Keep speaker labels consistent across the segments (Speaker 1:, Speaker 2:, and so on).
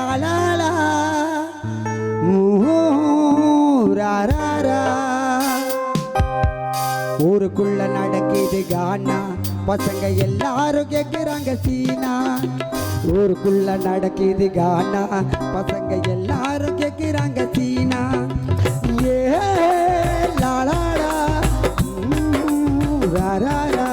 Speaker 1: லாலாலா ராரா. ஊருக்குள்ள நடக்குது கானா, பசங்க எல்லாரும் கேட்குறாங்க சீனா. ஊருக்குள்ள நடக்குது கானா, பசங்க எல்லாரும் கேட்குறாங்க சீனா. ஏ லாலாலா ராரா.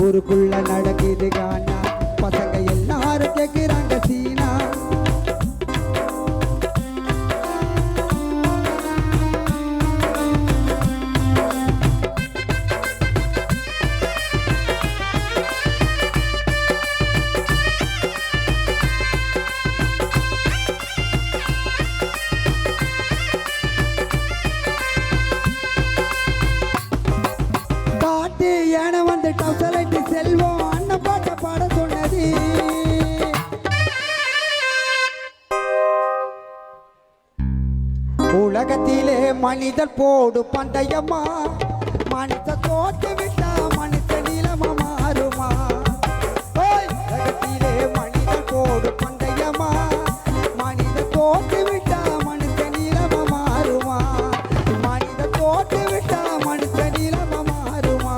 Speaker 1: ஊருக்குள்ள நடக்குது கானா, பசங்க எல்லாரும் கேட்குறாங்க சீனா. ஏன வந்து டவுசலைட்டு செல்வோம் அண்ணன் பாட்ட பாட சொன்னது. உலகத்திலே மனிதர் போடு பந்தயமா, மனித தோற்று விட்டா மனித நிலமா மாறுமா. உலகத்திலே மனிதர் போடு பந்தயமா, மனித தோற்று விட்டா மனித நிலமா மாறுமா. மனித தோற்று விட்டா மனித நிலமா மாறுமா.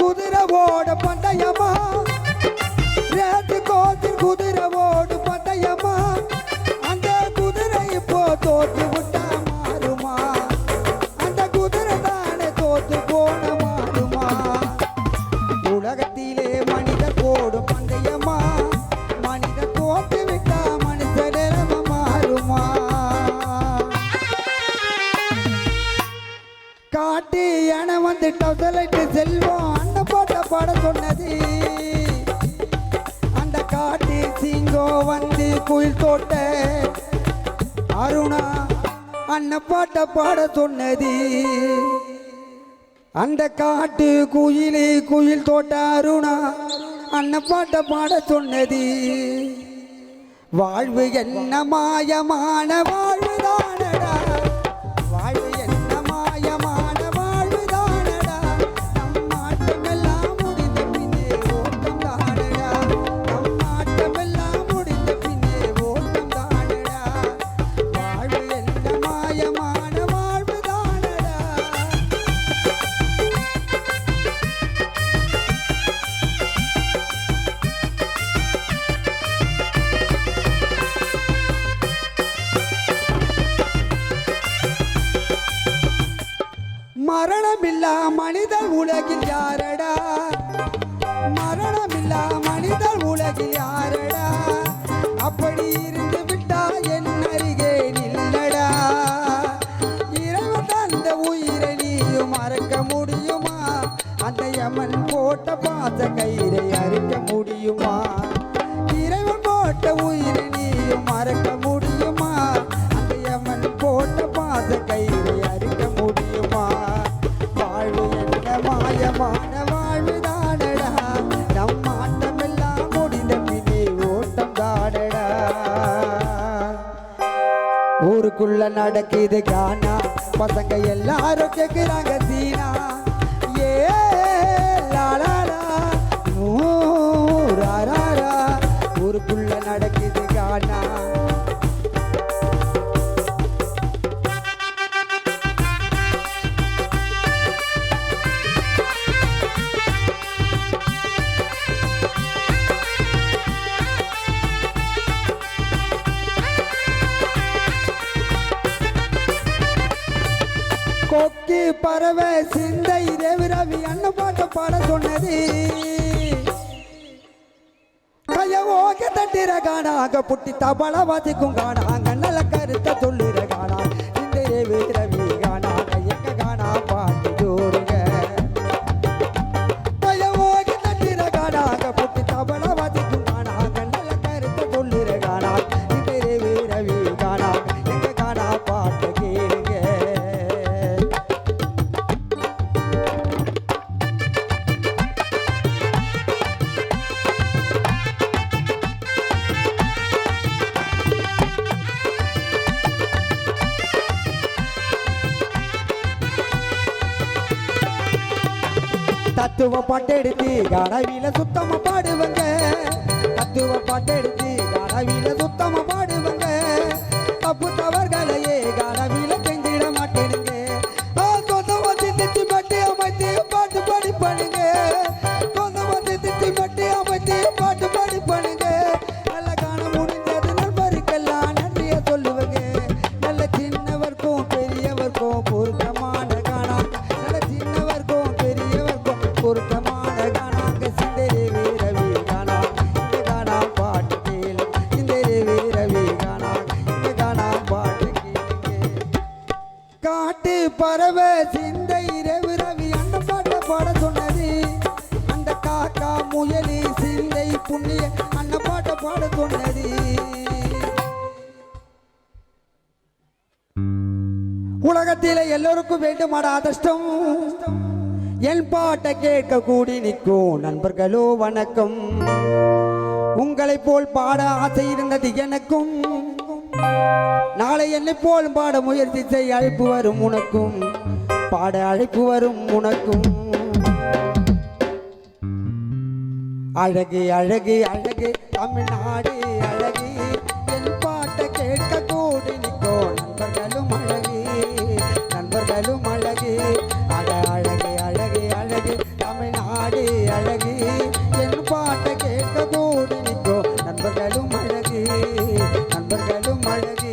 Speaker 1: குதிரவோடு பந்தயமா, ரேத்து கோத்தில் குதிரவோடு பந்தயமா. அந்த குதிரை இப்போ தோற்று விட்டா மாறுமா. அந்த குதிரை தானே தோற்று போன மாறுமா. உலகத்திலே மனிதர் போடும் பந்தயமா, மனிதர் தோற்று விட்டா மனித நிலம மாறுமா. காட்டு என வந்து டவுசலைட்டு செல்வோம் அண்ணன் பாட்ட பாட சொன்னது. அந்த காட்டு சிங்கம் வந்து குயில் தோட்ட அருணா அண்ணன் பாட்ட பாட சொன்னது. அந்த காட்டு குயிலி குயில் தோட்ட அருணா அண்ணன் பாட்ட பாட சொன்னது. வாழ்வு என்ன மாயமான வாழ்வு தானடா, வாழ்வு என்ன மாயமான வாழ்வு தானடா. நம் ஆட்டமெல்லாம் முடிந்த பின்னே ஓட்டம் தானடா, நம் ஆட்டமெல்லாம் முடிந்த பின்னே ஓட்டம் தானடா. வாழ்வு என்ன மாயமான வாழ்வு தானடா. மரணமில்லா மனிதர் உலகில் யாரடா, மரணமில்லா மனிதர் உலகில் யாரடா. அப்படி இருந்து விட்டா என் அருகே நில்லடா. இறைவன் அந்த உயிரை நீயும் மறக்க முடியுமா. அந்த யமன் போட்ட பாச கயிறை அறுக்க முடியுமா. இறைவன் போட்ட உயிரை நீயும் மறக்க முடியுமா. அந்த யமன் போட்ட பாச கயிறை அறுக்க முடியுமா. வாழ்வு என்ன மாயமான வாழ்வு தானடா, நம் ஆட்டமெல்லாம் முடிந்த பின்னே ஓட்டம் தானடா. ஊருக்குள்ள நடக்குது கானா, பசங்க எல்லாரும் கேட்குறாங்க சீனா. ஏ லாலாலா ராரா. ஊருக்குள்ள நடக்குது கானா. கொக்கி பறவை சிந்தை தேவி ரவி அண்ணன் பாட்ட பாட சொன்னது. கையோக தட்டிர காணாக புட்டி தபள வாசிக்கும் காணாங்க நல்ல கருத்த சொல்லுற காணா. இந்த தேவி ரவி காணாக எங்க காணா பாட்டு ஜோருங்க. கையோக தட்டிர காணாக புட்டி தபள வாசிக்கும் காணாங்க நல்ல கருத்த சொல்லுற காணா. இந்த தேவி ரவி காணாக எங்க காணா பாட்டு கேளுங்க. தத்துவ பாட்டெடுத்து கனவில சுத்தமா பாடுவங்க தத்துவ பாட்டெடுத்து கனவில சுத்தமா பாடுவங்க தப்பு தவறுகளையே கனவில செஞ்சிட மாட்டேனுங்க சொந்தமா திட்டி மட்டி அமைத்து பாட்டு பாடி பண்ணுங்க சொந்தமா திட்டி மட்டி அமைத்து பாட்டு பாடி பண்ணுங்க நல்ல காண முடிஞ்சது நண்பருக்கெல்லாம் நன்றிய சொல்லுவங்க நல்ல சின்னவர்க்கும் பெரியவர்க்கும் பொருத்தமான காணா நல்ல சின்னவர்க்கும் பெரியவர்க்கும் பொருத்தமான காணாங்க சிந்தரே வீரவி காணா இந்த காணா பாட்டு கேளு சிந்தரே வீரவி காணா இந்த காணா பாட்டு கேளுங்க காட்டு பறவை சிந்தை இரவு ரவி அந்த பாட்டை பாட சொன்னது அந்த காக்கா முயலி சிந்தை புண்ணிய அந்த பாட்டை பாட சொன்னது உலகத்தில எல்லோருக்கும் வேண்டுமாட அதிர்ஷ்டம் என் பாட்டை கேட்க கூடி நிற்கும் நண்பர்களோ வணக்கம் உங்களை போல் பாட ஆசை இருந்தது எனக்கும் நாளை என்னை போல் பாட முயற்சி செய்ய அழைப்பு வரும் உனக்கும் பாட அழைப்பு வரும் உனக்கும் அழகு அழகு அழகு தமிழ்நாடு அழகு என் பாட்டை கேட்க கூடி நிற்கோ நண்பர்களும் அழகு நண்பர்களும் அழகு அழ அழகு அழகு அழகு தமிழ்நாடு அழகு என் பாட்டை கேட்க கூடி நிற்கோ நண்பர்களும் அழகு நண்பர்களும் அழகு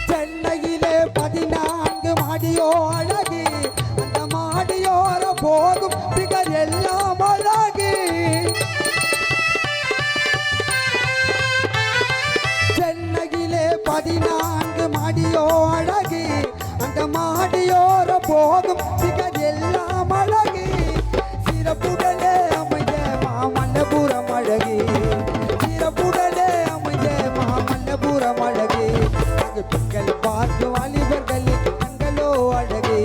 Speaker 1: சென்னையிலே 14 மாடியோ அழகு அந்த மாடியோர போகும் பிகர் எல்லாம் அழகு சென்னையிலே 14 மாடியோ அழகு அந்த மாடியோர போகும் பிகர் எல்லாம் அழகு சிறப்புடனே அமைந்த மாமல்லபுரம் அழகு சிறப்புடனே அமைந்த மாமல்லபுரம் அழகு அங்கு பெண்களை பார்த்து வாலிபர்களின் கண்களோ அழகு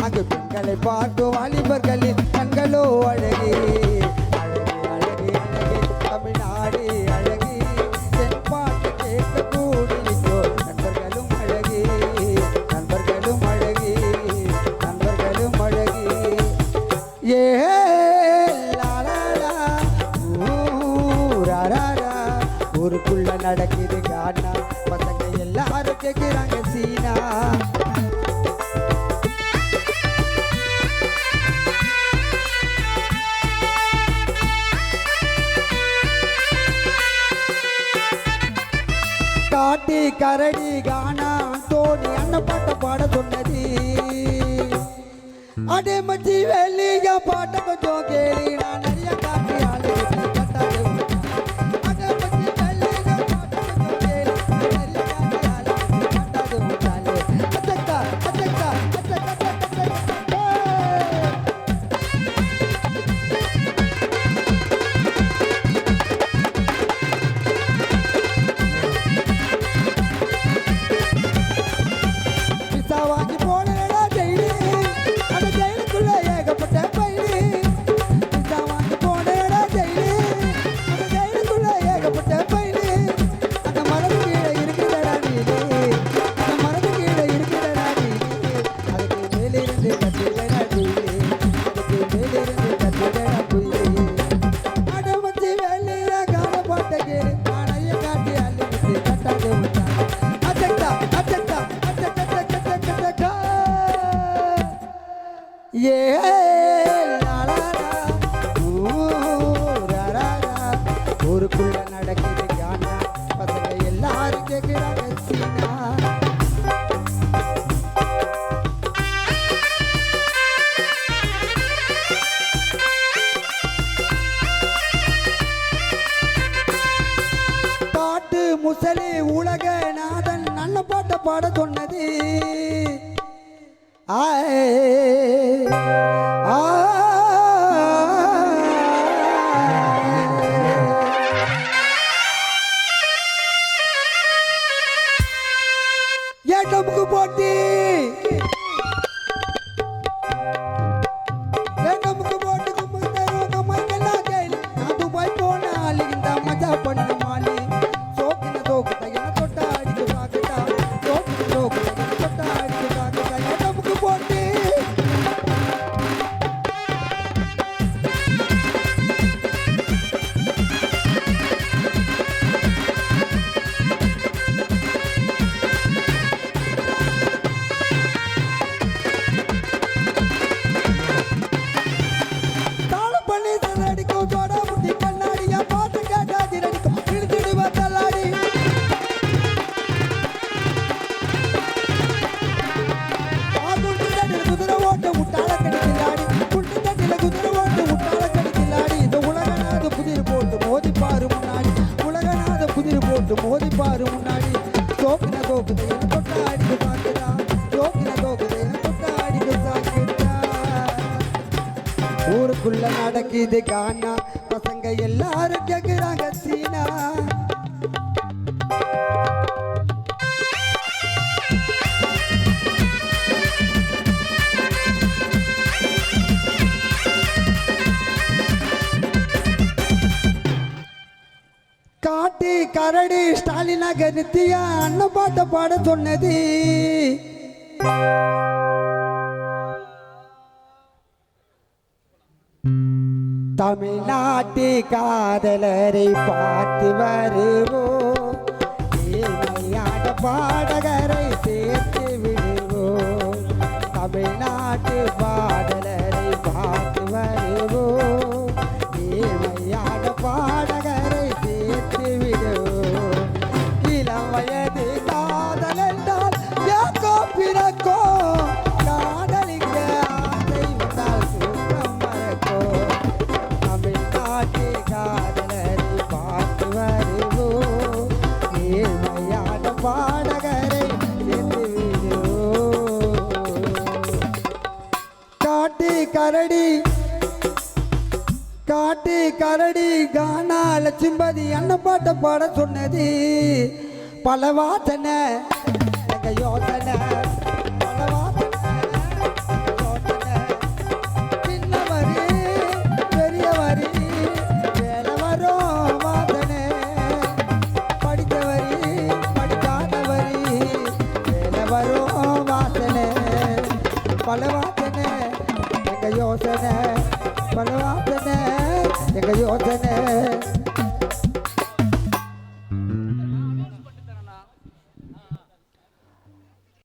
Speaker 1: அங்கு பெண்களை பார்த்து வாலிபர்களின் கண்களோ அழகு அழகு அழகு அழகு தமிழ்நாடு அழகு என் பாட்டு கேட்க கூடி நிற்கோ நண்பர்களும் அழகு நண்பர்களும் அழகு நண்பர்களும் அழகு ஏ லாலா ஊராரா ஊருக்குள்ள நடக்குது கானா பசங்க எல்லாரும் கேட்கிறாங்க சீனா காட்டி கரடி கானா தோணி அண்ணன் பாட்ட பாட சொன்னது அடே மச்சி வெளிய பாட்ட கொஞ்சம் கேளி நான் நிறைய காட்டி ஆளு கட்டாது அடே மச்சி வெளிய பாட்ட கொஞ்சம் கேளி நான் நிறைய காட்டி ஆளு கட்டாது முட்டாளே அத்தக்கா அத்தக்கா அத்தக்கா அத்தக்கா பிசா வாங்கி போனேடா டெய்லி அந்த ஜெயிலுக்குள்ள ஏகப்பட்ட பைலி பிசா வாங்கி போனேடா டெய்லி அந்த ஜெயிலுக்குள்ள ஏகப்பட்ட பைலி அந்த மரத்து கீழே இருக்குதடா நீலி அந்த மரத்து கீழே இருக்குதடா நீலி அதுக்கு மேலிருந்து கத்திடடா நீலி அதுக்கு மேலிருந்து கத்திடடா புயலி அட மச்சி வெளிய காண பாட்ட கேளு நாளைய காட்டி அள்ளி கட்டாது அச்சக்கா அச்சக்கா அச்சக்கா ஏ லாலாலா ஊராரா ஊருக்குள்ள நடக்குது கானா பசங்க எல்லாரும் கேட்கிறாங்க சீனா பாட்டு முசலி உலக நாதன் நல்ல பாட்டை பாட சொன்னது ஏட்டமுக்கு போட்டி ஊருக்குள்ள நடக்குது கானா பசங்க எல்லாரும் கேக்குறாங்க சீனா காட்டி கரடி ஸ்டாலின் நித்யா அண்ணன் பாட்ட பாட சொன்னது தமிழ்நாட்டு காதலரை பார்த்து வருவோம் ஏமையாட பாடகரை சேர்த்து விடுவோம் தமிழ்நாட்டு பாடலரை பார்த்து வருவோம் ஏமையாட பாடகரை சேர்த்து விடுவோம் இளம் வயது காதல் என்றால் யாக்கோ பிறக்கோ காதலிக்க ஆசை வந்தால் சுத்தம் மறக்கோ தமிழ்நாட்டு காதலரை பார்த்து வருவோம் ஏழ்மையான பாடகரை சேர்த்து விடுவோம் காட்டு கரடி கானா லட்சும்பதி அண்ணன் பாட்ட பாட சொன்னது பல வாசனை எங்க யோசனை பல வாசனை சின்னவரி பெரியவரி வேலை வரும் வாசனை படித்தவரி படிக்காதவரி வேலை வரும் வாசனை பல வாசனை எங்க யோசனை பல வாசனை எங்க யோசனை